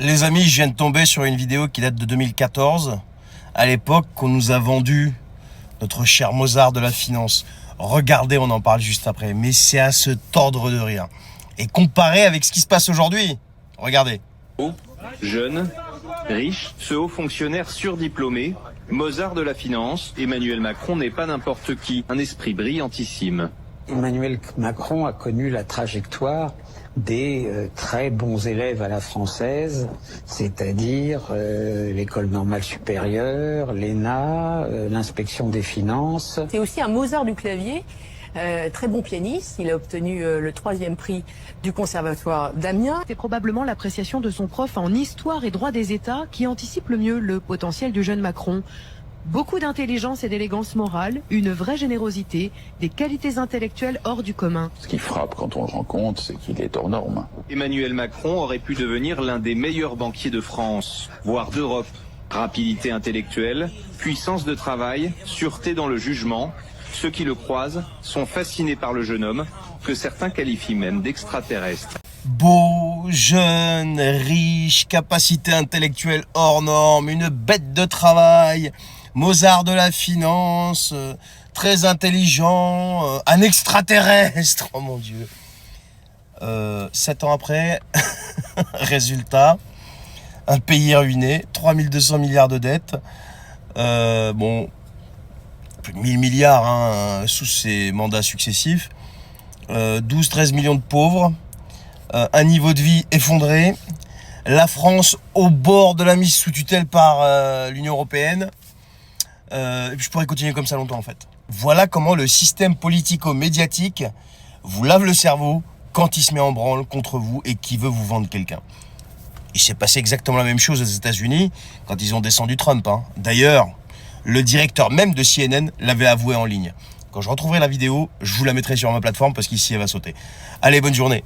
Les amis, je viens de tomber sur une vidéo qui date de 2014, à l'époque qu'on nous a vendu notre cher Mozart de la finance. Regardez, on en parle juste après, mais c'est à se tordre de rire. Et comparé avec ce qui se passe aujourd'hui, regardez. Jeune, riche, ce haut fonctionnaire surdiplômé, Mozart de la finance, Emmanuel Macron n'est pas n'importe qui, un esprit brillantissime. Emmanuel Macron a connu la trajectoire des très bons élèves à la française, c'est-à-dire l'école normale supérieure, l'ENA, l'inspection des finances. C'est aussi un Mozart du clavier, très bon pianiste. Il a obtenu le 3e prix du conservatoire d'Amiens. C'est probablement l'appréciation de son prof en histoire et droit des États qui anticipe le mieux le potentiel du jeune Macron. Beaucoup d'intelligence et d'élégance morale, une vraie générosité, des qualités intellectuelles hors du commun. Ce qui frappe quand on le rencontre, c'est qu'il est hors norme. Emmanuel Macron aurait pu devenir l'un des meilleurs banquiers de France, voire d'Europe. Rapidité intellectuelle, puissance de travail, sûreté dans le jugement. Ceux qui le croisent sont fascinés par le jeune homme, que certains qualifient même d'extraterrestre. Beau, jeune, riche, capacité intellectuelle hors norme, une bête de travail, Mozart de la finance, très intelligent, un extraterrestre, oh mon Dieu. 7 ans après, résultat, un pays ruiné, 3200 milliards de dettes, bon, plus de 1000 milliards hein, sous ses mandats successifs, 12-13 millions de pauvres, un niveau de vie effondré, la France au bord de la mise sous tutelle par l'Union européenne. Et puis je pourrais continuer comme ça longtemps en fait. Voilà comment le système politico-médiatique vous lave le cerveau quand il se met en branle contre vous et qui veut vous vendre quelqu'un. Il s'est passé exactement la même chose aux États-Unis quand ils ont descendu Trump. Hein. D'ailleurs, le directeur même de CNN l'avait avoué en ligne. Quand je retrouverai la vidéo, je vous la mettrai sur ma plateforme parce qu'ici elle va sauter. Allez, bonne journée.